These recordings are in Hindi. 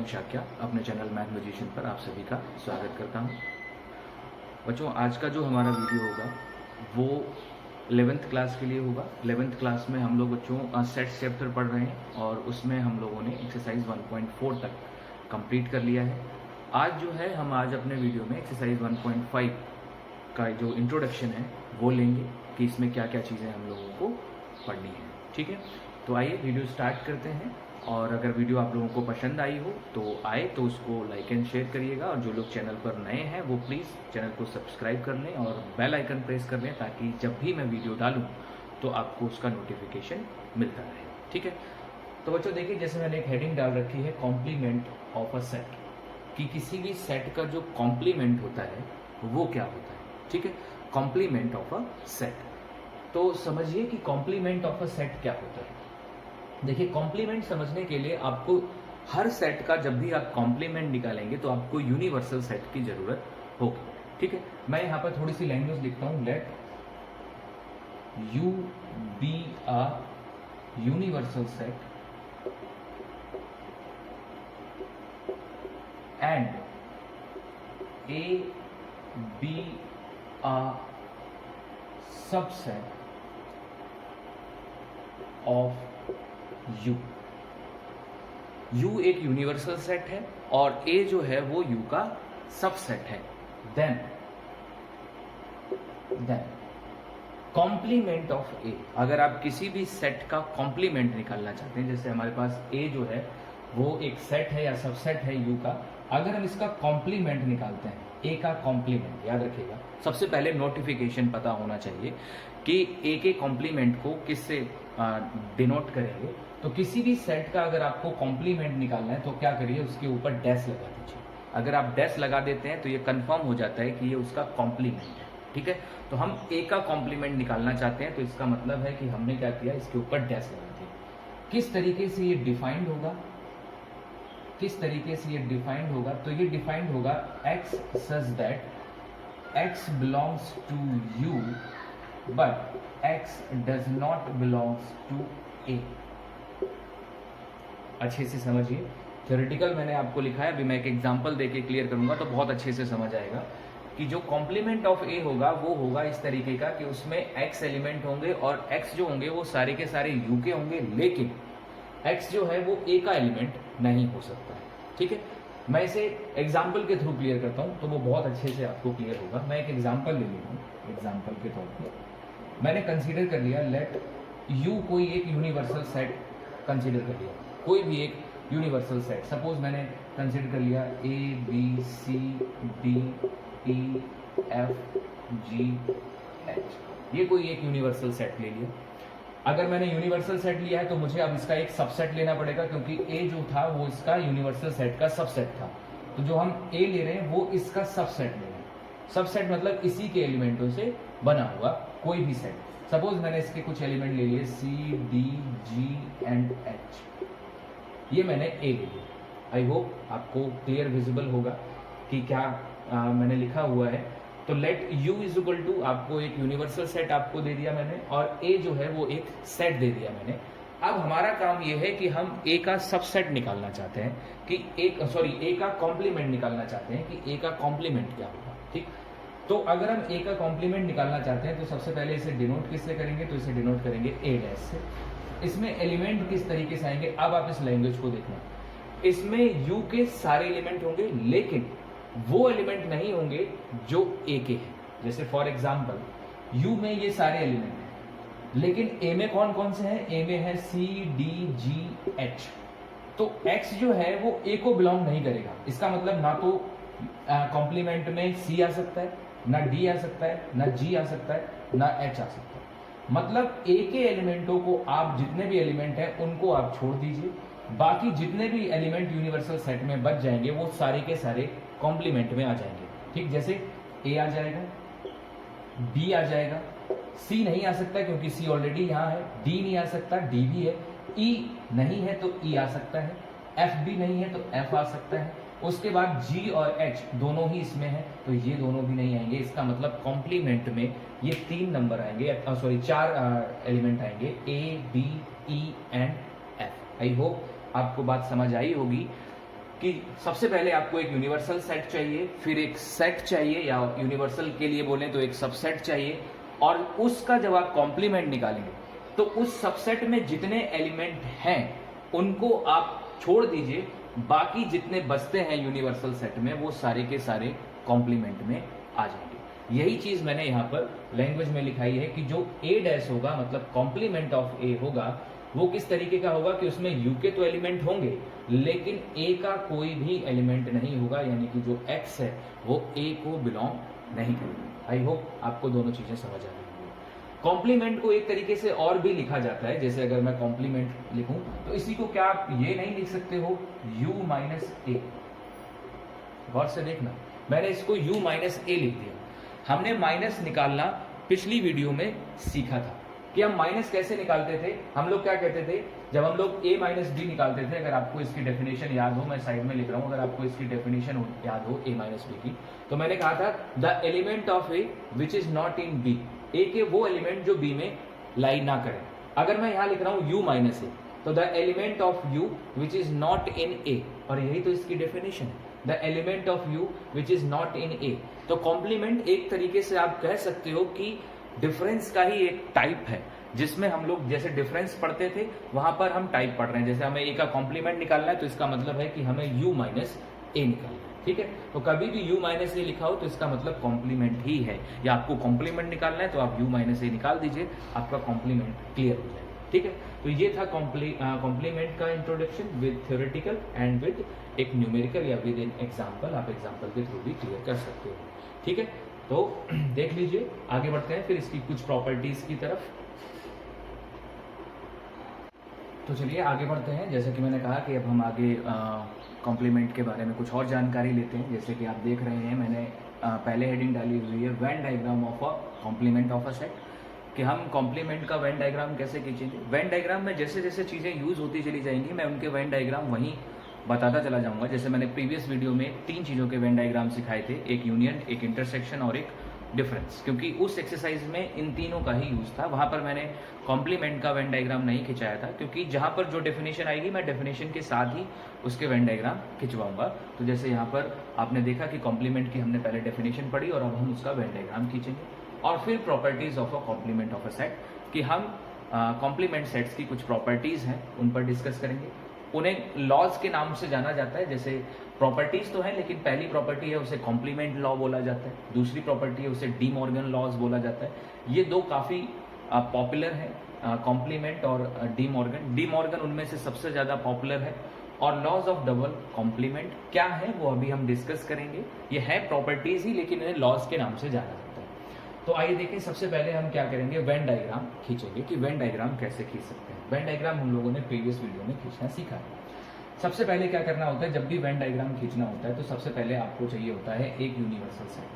दीपक शाक्या अपने चैनल मैथ मैजिशियन पर आप सभी का स्वागत करता हूं। बच्चों, आज का जो हमारा वीडियो होगा वो 11th क्लास के लिए होगा। 11th क्लास में हम लोग बच्चों सेट्स चैप्टर पढ़ रहे हैं और उसमें हम लोगों ने एक्सरसाइज 1.4 तक कंप्लीट कर लिया है। आज जो है हम आज अपने वीडियो में एक्सरसाइज 1.5 का जो इंट्रोडक्शन है वो लेंगे कि इसमें क्या क्या चीज़ें हम लोगों को पढ़नी है। ठीक है, तो आइए वीडियो स्टार्ट करते हैं। और अगर वीडियो आप लोगों को पसंद आई हो तो उसको लाइक एंड शेयर करिएगा, और जो लोग चैनल पर नए हैं वो प्लीज़ चैनल को सब्सक्राइब कर लें और बेल आइकन प्रेस कर लें, ताकि जब भी मैं वीडियो डालूं तो आपको उसका नोटिफिकेशन मिलता रहे। ठीक है, तो बच्चों देखिए, जैसे मैंने एक हेडिंग डाल रखी है कॉम्प्लीमेंट ऑफ अ सेट, कि किसी भी सेट का जो कॉम्प्लीमेंट होता है वो क्या होता है। ठीक है, कॉम्प्लीमेंट ऑफ अ सेट। तो समझिए कि कॉम्प्लीमेंट ऑफ अ सेट क्या होता है। देखिए, कॉम्प्लीमेंट समझने के लिए आपको हर सेट का जब भी आप कॉम्प्लीमेंट निकालेंगे तो आपको यूनिवर्सल सेट की जरूरत होगी। ठीक है, मैं यहां पर थोड़ी सी लैंग्वेज लिखता हूं। Let you be a universal set and A be a subset of U एक यूनिवर्सल सेट है और A जो है वो U का सबसेट है। देन कॉम्प्लीमेंट ऑफ A, अगर आप किसी भी सेट का कॉम्प्लीमेंट निकालना चाहते हैं, जैसे हमारे पास A जो है वो एक सेट है या सबसेट है U का, अगर हम इसका कॉम्प्लीमेंट निकालते हैं, A का कॉम्प्लीमेंट, याद रखिएगा सबसे पहले नोटिफिकेशन पता होना चाहिए कि A के कॉम्प्लीमेंट को किससे डिनोट करेंगे। तो किसी भी सेट का अगर आपको कॉम्प्लीमेंट निकालना है तो क्या करिए, उसके ऊपर डैश लगा दीजिए। अगर आप डैश लगा देते हैं तो ये कंफर्म हो जाता है कि ये उसका कॉम्प्लीमेंट है। ठीक है, तो हम A का कॉम्प्लीमेंट निकालना चाहते हैं तो इसका मतलब है कि हमने क्या किया, इसके ऊपर डैश लगा दिया। किस तरीके से ये डिफाइंड होगा, तो ये डिफाइंड होगा x such that x belongs to U but x does not belongs to A। अच्छे से समझिए, थ्योरेटिकल मैंने आपको लिखा है, अभी मैं एक एग्जांपल देके क्लियर करूंगा तो बहुत अच्छे से समझ आएगा कि जो कॉम्प्लीमेंट ऑफ A होगा वो होगा इस तरीके का कि उसमें x एलिमेंट होंगे और x जो होंगे वो सारे के सारे U के होंगे, लेकिन x जो है वो A का एलिमेंट नहीं हो सकता है। ठीक है, मैं इसे एग्जाम्पल के थ्रू क्लियर करता हूं तो वो बहुत अच्छे से आपको क्लियर होगा। मैं एक एग्जाम्पल ले लेता हूँ। एग्जाम्पल के तौर पर मैंने कंसीडर कर लिया, लेट U कोई एक यूनिवर्सल सेट कंसीडर कर लिया, कोई भी एक यूनिवर्सल सेट। सपोज मैंने कंसीडर कर लिया A B C D E F G H, ये कोई एक यूनिवर्सल सेट ले लिया। अगर मैंने यूनिवर्सल सेट लिया है तो मुझे अब इसका एक सबसेट लेना पड़ेगा, क्योंकि A जो था वो इसका यूनिवर्सल सेट का सबसेट था। तो जो हम A ले रहे हैं वो इसका सबसेट ले रहे हैं। सबसेट मतलब इसी के एलिमेंटों से बना हुआ कोई भी सेट। सपोज मैंने इसके कुछ एलिमेंट ले लिए C D G and H, ये मैंने A ले लिया। आई होप आपको क्लियर विजिबल होगा कि क्या मैंने लिखा हुआ है। तो let U is equal to, आपको एक यूनिवर्सल सेट आपको दे दिया मैंने, और A जो है वो एक सेट दे दिया मैंने। अब हमारा काम ये है कि हम A का सबसेट निकालना चाहते हैं कि A का कॉम्प्लीमेंट निकालना चाहते हैं कि A का कॉम्प्लीमेंट क्या होगा। ठीक, तो अगर हम A का कॉम्प्लीमेंट निकालना चाहते हैं तो सबसे पहले इसे डिनोट किससे करेंगे, तो इसे डिनोट करेंगे A डैश से। इसमें एलिमेंट किस तरीके से आएंगे, अब आप इस लैंग्वेज को देखना। इसमें U के सारे एलिमेंट होंगे, लेकिन वो एलिमेंट नहीं होंगे जो A के हैं। जैसे फॉर एग्जांपल U में ये सारे एलिमेंट हैं, लेकिन A में कौन कौन से हैं, A में है C D G H। तो X जो है वो A को बिलोंग नहीं करेगा। इसका मतलब ना तो कॉम्प्लीमेंट में C आ सकता है, ना D आ सकता है, ना G आ सकता है, ना H आ सकता है। मतलब A के एलिमेंटों को, आप जितने भी एलिमेंट हैं उनको आप छोड़ दीजिए, बाकी जितने भी एलिमेंट यूनिवर्सल सेट में बच जाएंगे वो सारे के सारे कॉम्प्लीमेंट में आ जाएंगे। ठीक, जैसे A आ जाएगा, B आ जाएगा, C नहीं आ सकता क्योंकि C ऑलरेडी यहाँ है, D नहीं आ सकता, D भी है, E नहीं है तो E आ सकता है, F भी नहीं है तो F आ सकता है। उसके बाद G और H दोनों ही इसमें है तो ये दोनों भी नहीं आएंगे। इसका मतलब कॉम्प्लीमेंट में ये 3 नंबर आएंगे, 4 एलिमेंट आएंगे, A B E and F। I hope आपको बात समझ आई होगी। कि सबसे पहले आपको एक यूनिवर्सल सेट चाहिए, फिर एक सेट चाहिए, या यूनिवर्सल के लिए बोलें तो एक सबसेट चाहिए, और उसका जब आप कॉम्प्लीमेंट निकालेंगे तो उस सबसेट में जितने एलिमेंट हैं उनको आप छोड़ दीजिए, बाकी जितने बचते हैं यूनिवर्सल सेट में वो सारे के सारे कॉम्प्लीमेंट में आ जाएंगे। यही चीज मैंने यहाँ पर लैंग्वेज में लिखाई है कि जो ए डैश होगा, मतलब कॉम्प्लीमेंट ऑफ ए होगा, वो किस तरीके का होगा कि उसमें यू के तो एलिमेंट होंगे लेकिन ए का कोई भी एलिमेंट नहीं होगा, यानी कि जो एक्स है वो ए को बिलोंग नहीं करेगा। आई होप आपको दोनों चीजें समझ आ रही होंगी। कॉम्प्लीमेंट को एक तरीके से और भी लिखा जाता है, जैसे अगर मैं कॉम्प्लीमेंट लिखूं तो इसी को क्या आप ये नहीं लिख सकते हो u माइनस ए। गौर से देखना, मैंने इसको u माइनस ए लिख दिया। हमने माइनस निकालना पिछली वीडियो में सीखा था कि हम माइनस कैसे निकालते थे। हम लोग क्या कहते थे जब हम लोग a माइनस बी निकालते थे, अगर आपको इसकी डेफिनेशन याद हो, मैं साइड में लिख रहा हूं, अगर आपको इसकी डेफिनेशन याद हो a माइनस बी की, तो मैंने कहा था the element of A which is not in B, A के वो एलिमेंट जो बी में लाई ना करें। अगर मैं यहां लिख रहा हूं u माइनस ए, तो the element of u which is not in A, और यही तो इसकी डेफिनेशन है, the element of u which is not in A. तो कॉम्प्लीमेंट एक तरीके से आप कह सकते हो कि डिफरेंस का ही एक टाइप है, जिसमें हम लोग जैसे डिफरेंस पढ़ते थे वहां पर हम टाइप पढ़ रहे हैं। जैसे हमें ए का कॉम्प्लीमेंट निकालना है तो इसका मतलब है कि हमें u माइनस ए निकालना है, ठीक है। तो कभी भी u माइनस ए लिखा हो तो इसका मतलब कॉम्प्लीमेंट ही है, या आपको कॉम्प्लीमेंट निकालना है तो आप u माइनस ए निकाल दीजिए, आपका कॉम्प्लीमेंट क्लियर हो जाएगा, ठीक है। तो ये था कॉम्प्लीमेंट का introduction with theoretical and with एक न्यूमेरिकल या विद एन एग्जाम्पल। आप एग्जाम्पल के थ्रू भी क्लियर कर सकते हो, ठीक है। तो देख लीजिए, आगे बढ़ते हैं फिर इसकी कुछ प्रॉपर्टीज की तरफ। तो चलिए आगे बढ़ते हैं। जैसे कि मैंने कहा कि अब हम आगे कॉम्प्लीमेंट के बारे में कुछ और जानकारी लेते हैं। जैसे कि आप देख रहे हैं मैंने पहले हेडिंग डाली हुई है Venn diagram of a compliment of a set, कि हम कॉम्प्लीमेंट का वेन डायग्राम कैसे खींचेंगे। वेन डायग्राम में जैसे जैसे चीज़ें यूज होती चली जाएंगी मैं उनके वेन डायग्राम वहीं बताता चला जाऊंगा। जैसे मैंने प्रीवियस वीडियो में 3 चीज़ों के वेन डायग्राम सिखाए थे, एक यूनियन, एक इंटरसेक्शन और एक डिफरेंस, क्योंकि उस एक्सरसाइज में इन तीनों का ही यूज था। वहां पर मैंने कॉम्प्लीमेंट का वेन डायग्राम नहीं खिंचाया था, क्योंकि जहां पर जो डेफिनेशन आएगी मैं डेफिनेशन के साथ ही उसके वेन डायग्राम खिंचवाऊंगा। तो जैसे यहाँ पर आपने देखा कि कॉम्प्लीमेंट की हमने पहले डेफिनेशन पढ़ी और अब हम उसका वेन डायग्राम खींचेंगे। और फिर properties of a compliment of a set, कि हम कॉम्प्लीमेंट सेट्स की कुछ प्रॉपर्टीज हैं उन पर डिस्कस करेंगे। उन्हें लॉज के नाम से जाना जाता है। जैसे प्रॉपर्टीज तो है, लेकिन पहली प्रॉपर्टी है उसे कॉम्प्लीमेंट लॉ बोला जाता है, दूसरी प्रॉपर्टी है उसे डी मॉर्गन लॉज बोला जाता है। ये दो काफी पॉपुलर है, कॉम्प्लीमेंट और डी मॉर्गन। डी मॉर्गन उनमें से सबसे ज्यादा पॉपुलर है। और लॉज ऑफ डबल कॉम्प्लीमेंट क्या है वो अभी हम डिस्कस करेंगे। ये है प्रॉपर्टीज ही, लेकिन इन्हें लॉज के नाम से जाना जाता है। तो आइए देखें, सबसे पहले हम क्या करेंगे, वेन डायग्राम खींचेंगे कि वेन डायग्राम कैसे खींच सकते हैं। वेन डायग्राम हम लोगों ने प्रीवियस वीडियो में खींचना सीखा है। सबसे पहले क्या करना होता है, जब भी वेन डायग्राम खींचना होता है तो सबसे पहले आपको चाहिए होता है एक यूनिवर्सल सेट,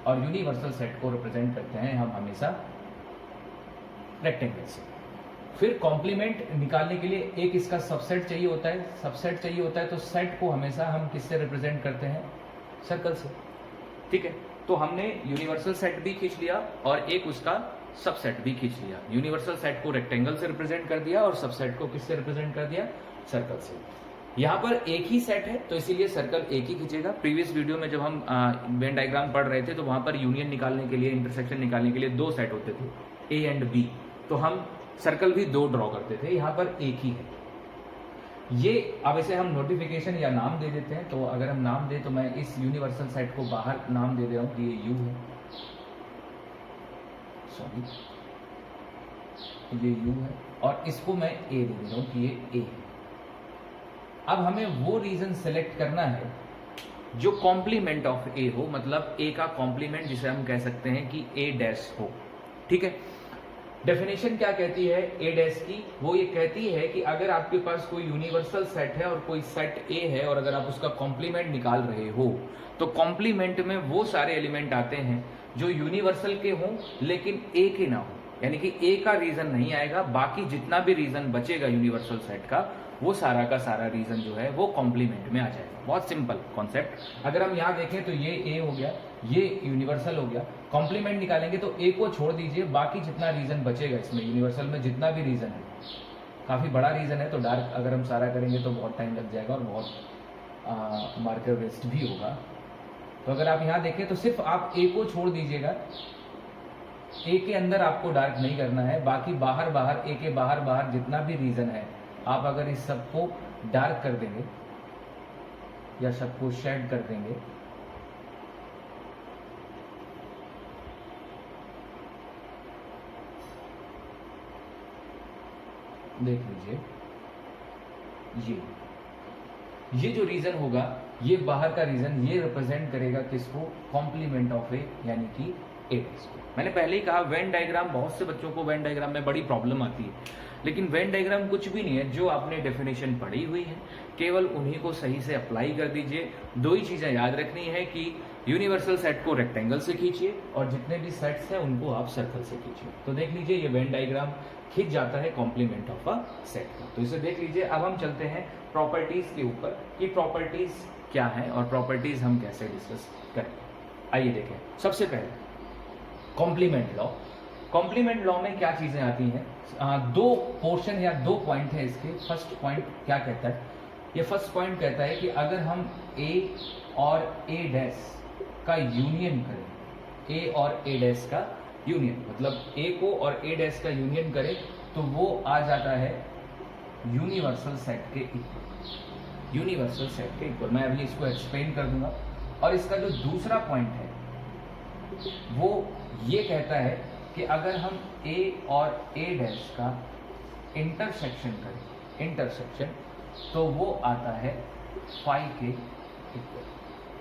और यूनिवर्सल सेट को रिप्रेजेंट करते हैं हम हमेशा रेक्टेंगल से। फिर कॉम्प्लीमेंट निकालने के लिए एक इसका सबसेट चाहिए होता है। सबसेट चाहिए होता है तो सेट को हमेशा हम किससे रिप्रेजेंट करते हैं, सर्कल से, ठीक है। तो हमने यूनिवर्सल सेट भी खींच लिया और एक उसका सबसेट भी खींच लिया। यूनिवर्सल सेट को रेक्टेंगल से रिप्रेजेंट कर दिया और सबसेट को किससे रिप्रेजेंट कर दिया, सर्कल से। यहाँ पर एक ही सेट है तो इसीलिए सर्कल एक ही खींचेगा। प्रीवियस वीडियो में जब हम वेन डायग्राम पढ़ रहे थे तो वहां पर यूनियन निकालने के लिए, इंटरसेक्शन निकालने के लिए 2 सेट होते थे, ए एंड बी, तो हम सर्कल भी 2 ड्रॉ करते थे। यहाँ पर एक ही है। ये अब इसे हम नोटिफिकेशन या नाम दे देते हैं। तो अगर हम नाम दे तो मैं इस यूनिवर्सल सेट को बाहर नाम दे दे रहा हूं कि ये यू है, सॉरी ये यू है, और इसको मैं ए दे दे रहा हूं कि ये ए है। अब हमें वो रीजन सेलेक्ट करना है जो कॉम्प्लीमेंट ऑफ ए हो, मतलब ए का कॉम्प्लीमेंट जिसे हम कह सकते हैं कि ए डैश हो, ठीक है। डेफिनेशन क्या कहती है ए डैश की, वो ये कहती है कि अगर आपके पास कोई यूनिवर्सल सेट है और कोई सेट ए है और अगर आप उसका कॉम्प्लीमेंट निकाल रहे हो तो कॉम्प्लीमेंट में वो सारे एलिमेंट आते हैं जो यूनिवर्सल के हों लेकिन ए के ना हो, यानी कि ए का रीजन नहीं आएगा, बाकी जितना भी रीजन बचेगा यूनिवर्सल सेट का वो सारा का सारा रीजन जो है वो कॉम्प्लीमेंट में आ जाएगा। बहुत सिंपल कॉन्सेप्ट। अगर हम यहाँ देखें तो ये ए हो गया, ये यूनिवर्सल हो गया। कॉम्प्लीमेंट निकालेंगे तो ए को छोड़ दीजिए, बाकी जितना रीजन बचेगा इसमें यूनिवर्सल में जितना भी रीजन है काफ़ी बड़ा रीज़न है, तो डार्क अगर हम सारा करेंगे तो बहुत टाइम लग जाएगा और बहुत मार्कर वेस्ट भी होगा। तो अगर आप यहाँ देखें तो सिर्फ आप ए को छोड़ दीजिएगा, ए के अंदर आपको डार्क नहीं करना है, बाकी बाहर बाहर ए के बाहर बाहर जितना भी रीजन है आप अगर इस सबको डार्क कर देंगे या सबको शेड कर देंगे, देख लीजिए ये जो रीजन होगा, ये बाहर का रीजन, ये रिप्रेजेंट करेगा किसको, कॉम्प्लीमेंट ऑफ ए यानी कि ए को। मैंने पहले ही कहा वेन डायग्राम, बहुत से बच्चों को वेन डायग्राम में बड़ी प्रॉब्लम आती है, लेकिन वेन डायग्राम कुछ भी नहीं है, जो आपने डेफिनेशन पढ़ी हुई है केवल उन्हीं को सही से अप्लाई कर दीजिए। दो ही चीजें याद रखनी है कि यूनिवर्सल सेट को रेक्टेंगल से खींचिए और जितने भी सेट्स हैं उनको आप सर्कल से खींचिए। तो देख लीजिए ये वेन डायग्राम खींच जाता है कॉम्प्लीमेंट ऑफ अ सेट का। तो इसे देख लीजिए। अब हम चलते हैं प्रॉपर्टीज के ऊपर कि प्रॉपर्टीज क्या है और प्रॉपर्टीज हम कैसे डिस्कस करें। आइए देखें। सबसे पहले कॉम्प्लीमेंट लॉ। कॉम्प्लीमेंट लॉ में क्या चीजें आती हैं, दो पोर्शन या दो पॉइंट है इसके। फर्स्ट पॉइंट क्या कहता है, ये फर्स्ट पॉइंट कहता है कि अगर हम ए और ए डैश का यूनियन करें, ए और ए डैश का यूनियन मतलब ए को और ए डैश का यूनियन करें तो वो आ जाता है यूनिवर्सल सेट के इक्वल। यूनिवर्सल सेट के इक्वल मैं अभी इसको एक्सप्लेन कर दूंगा। और इसका जो दूसरा पॉइंट है वो ये कहता है कि अगर हम ए और ए डैश का इंटरसेक्शन करें, इंटरसेक्शन, तो वो आता है फाई के इक्वल।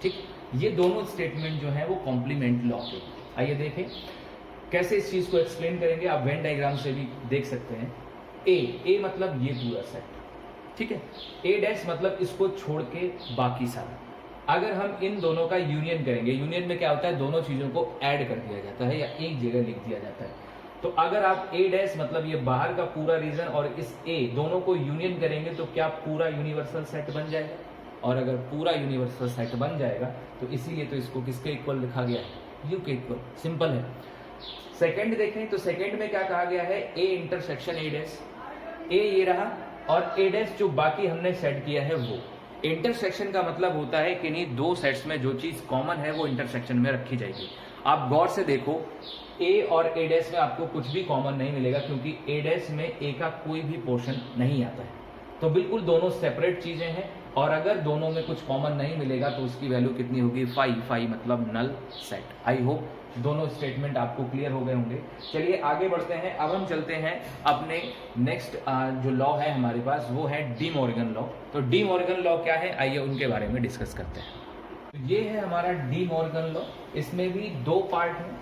ठीक, ये दोनों स्टेटमेंट जो है वो कॉम्प्लीमेंट लॉ के। आइए देखें कैसे इस चीज को एक्सप्लेन करेंगे। आप वेन डायग्राम से भी देख सकते हैं। ए मतलब ये पूरा सेट, ठीक है। ए डैश मतलब इसको छोड़ के बाकी सारा। अगर हम इन दोनों का यूनियन करेंगे, यूनियन में क्या होता है, दोनों चीजों को ऐड कर दिया जाता है या एक जगह लिख दिया जाता है। तो अगर आप ए डैश मतलब ये बाहर का पूरा रीजन और इस ए दोनों को यूनियन करेंगे तो क्या पूरा यूनिवर्सल सेट बन जाएगा। और अगर पूरा यूनिवर्सल सेट बन जाएगा तो इसीलिए तो इसको किसके इक्वल लिखा गया है, यू के इक्वल। सिंपल है। सेकंड देखें तो सेकंड में क्या कहा गया है, ए इंटरसेक्शन ए डैश। ए ये रहा और ए डैश जो बाकी हमने सेट किया है वो। इंटरसेक्शन का मतलब होता है कि नहीं दो सेट्स में जो चीज कॉमन है वो इंटरसेक्शन में रखी जाएगी। आप गौर से देखो ए और ए डैश में आपको कुछ भी कॉमन नहीं मिलेगा क्योंकि ए डैश में ए का कोई भी पोर्शन नहीं आता है। तो बिल्कुल दोनों सेपरेट चीजें हैं और अगर दोनों में कुछ कॉमन नहीं मिलेगा तो उसकी वैल्यू कितनी होगी, फाई मतलब नल सेट। आई होप दोनों स्टेटमेंट आपको क्लियर हो गए होंगे। चलिए आगे बढ़ते हैं। अब हम चलते हैं अपने नेक्स्ट जो लॉ है हमारे पास वो है डी मॉर्गन लॉ। तो डी मॉर्गन लॉ क्या है, आइए उनके बारे में डिस्कस करते हैं। तो ये है हमारा डी मॉर्गन लॉ। इसमें भी दो पार्ट हैं।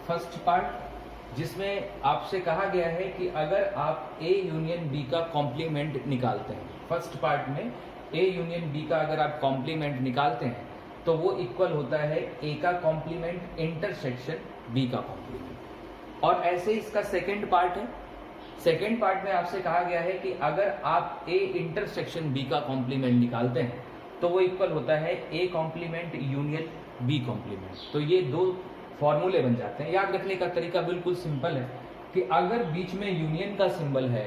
फर्स्ट पार्ट जिसमें आपसे कहा गया है कि अगर आप ए यूनियन बी का कॉम्प्लीमेंट निकालते हैं, फर्स्ट पार्ट में ए यूनियन बी का अगर आप कॉम्प्लीमेंट निकालते हैं तो वो इक्वल होता है ए का कॉम्प्लीमेंट इंटरसेक्शन बी का कॉम्प्लीमेंट। और ऐसे ही इसका सेकंड पार्ट है। सेकंड पार्ट में आपसे कहा गया है कि अगर आप ए इंटरसेक्शन बी का कॉम्प्लीमेंट निकालते हैं तो वो इक्वल होता है A complement union B complement. तो ये दो फॉर्मूले बन जाते हैं। याद रखने का तरीका बिल्कुल सिंपल है कि अगर बीच में यूनियन का सिंबल है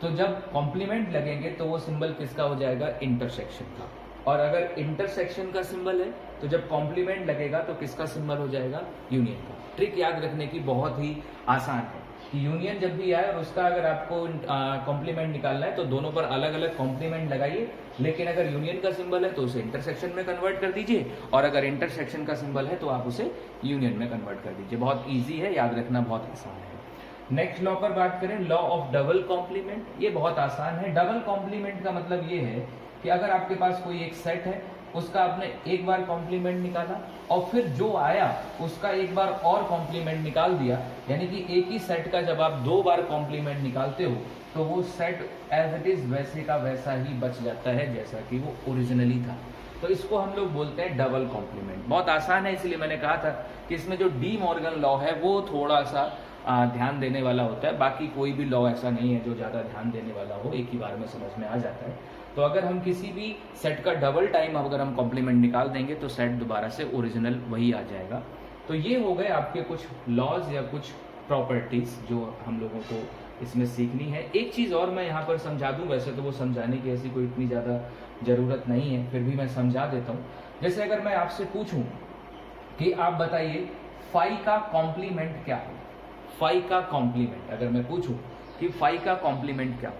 तो जब कॉम्प्लीमेंट लगेंगे तो वो सिंबल किसका हो जाएगा, इंटरसेक्शन का। और अगर इंटरसेक्शन का सिंबल है तो जब कॉम्प्लीमेंट लगेगा तो किसका सिंबल हो जाएगा, यूनियन का। ट्रिक याद रखने की बहुत ही आसान है कि यूनियन जब भी आए और उसका अगर आपको कॉम्प्लीमेंट निकालना है तो दोनों पर अलग अलग कॉम्प्लीमेंट लगाइए। लेकिन अगर यूनियन का सिंबल है तो उसे इंटरसेक्शन में कन्वर्ट कर दीजिए और अगर इंटरसेक्शन का सिंबल है तो आप उसे यूनियन में कन्वर्ट कर दीजिए। बहुत ईजी है, याद रखना बहुत आसान है। नेक्स्ट लॉ पर बात करें, लॉ ऑफ डबल कॉम्प्लीमेंट। ये बहुत आसान है। डबल कॉम्प्लीमेंट का मतलब ये है कि अगर आपके पास कोई एक सेट है, उसका आपने एक बार कॉम्प्लीमेंट निकाला और फिर जो आया उसका एक बार और कॉम्प्लीमेंट निकाल दिया, यानी कि एक ही सेट का जब आप दो बार कॉम्प्लीमेंट निकालते हो तो वो सेट एज इट इज वैसे का वैसा ही बच जाता है जैसा कि वो ओरिजिनली था। तो इसको हम लोग बोलते हैं डबल कॉम्प्लीमेंट। बहुत आसान है, इसलिए मैंने कहा था कि इसमें जो डी मॉर्गन लॉ है वो थोड़ा सा ध्यान देने वाला होता है। बाकी कोई भी लॉ ऐसा नहीं है जो ज़्यादा ध्यान देने वाला हो, एक ही बार में समझ में आ जाता है। तो अगर हम किसी भी सेट का डबल टाइम अगर हम कॉम्प्लीमेंट निकाल देंगे तो सेट दोबारा से ओरिजिनल वही आ जाएगा। तो ये हो गए आपके कुछ लॉज या कुछ प्रॉपर्टीज जो हम लोगों को इसमें सीखनी है। एक चीज़ और मैं यहाँ पर समझा दूँ, वैसे तो वो समझाने की ऐसी कोई इतनी ज़्यादा ज़रूरत नहीं है, फिर भी मैं समझा देता हूँ। जैसे अगर मैं आपसे पूछूं कि आप बताइए फाई का कॉम्प्लीमेंट क्या हो, फाई का कॉम्प्लीमेंट अगर मैं पूछूं कि फाई का कॉम्प्लीमेंट क्या हो,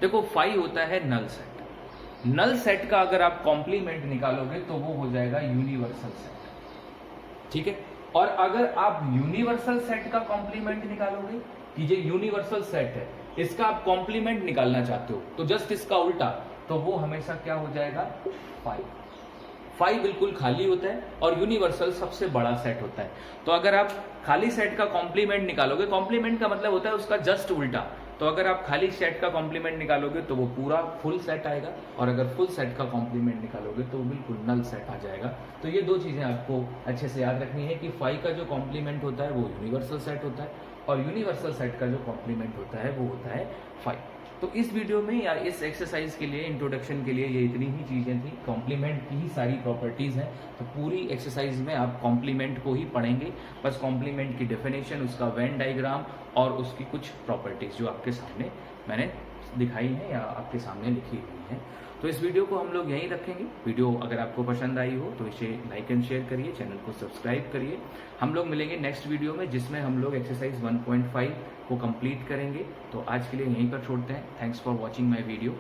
देखो फाई होता है नल सेट। नल सेट का अगर आप कॉम्प्लीमेंट निकालोगे तो वो हो जाएगा यूनिवर्सल सेट, ठीक है। और अगर आप यूनिवर्सल सेट का कॉम्प्लीमेंट निकालोगे कि ये यूनिवर्सल सेट है, इसका आप कॉम्प्लीमेंट निकालना चाहते हो तो जस्ट इसका उल्टा, तो वो हमेशा क्या हो जाएगा, फाई। फाई बिल्कुल खाली होता है और यूनिवर्सल सबसे बड़ा सेट होता है। तो अगर आप खाली सेट का कॉम्प्लीमेंट निकालोगे, कॉम्प्लीमेंट का मतलब होता है उसका जस्ट उल्टा, तो अगर आप खाली सेट का कॉम्प्लीमेंट निकालोगे तो वो पूरा फुल सेट आएगा, और अगर फुल सेट का कॉम्प्लीमेंट निकालोगे तो वो बिल्कुल नल सेट आ जाएगा। तो ये दो चीजें आपको अच्छे से याद रखनी है कि फाई का जो कॉम्प्लीमेंट होता है वो यूनिवर्सल सेट होता है, और यूनिवर्सल सेट का जो कॉम्प्लीमेंट होता है वो होता है फाई। तो इस वीडियो में या इस एक्सरसाइज के लिए, इंट्रोडक्शन के लिए ये इतनी ही चीज़ें थी। कॉम्प्लीमेंट की ही सारी प्रॉपर्टीज़ हैं, तो पूरी एक्सरसाइज में आप कॉम्प्लीमेंट को ही पढ़ेंगे, बस कॉम्प्लीमेंट की डेफिनेशन, उसका वेन डायग्राम और उसकी कुछ प्रॉपर्टीज़ जो आपके सामने मैंने दिखाई है या आपके सामने लिखी हुई हैं। तो इस वीडियो को हम लोग यहीं रखेंगे। वीडियो अगर आपको पसंद आई हो तो इसे लाइक एंड शेयर करिए, चैनल को सब्सक्राइब करिए। हम लोग मिलेंगे नेक्स्ट वीडियो में जिसमें हम लोग एक्सरसाइज 1.5 को कंप्लीट करेंगे। तो आज के लिए यहीं पर छोड़ते हैं। Thanks for watching my video.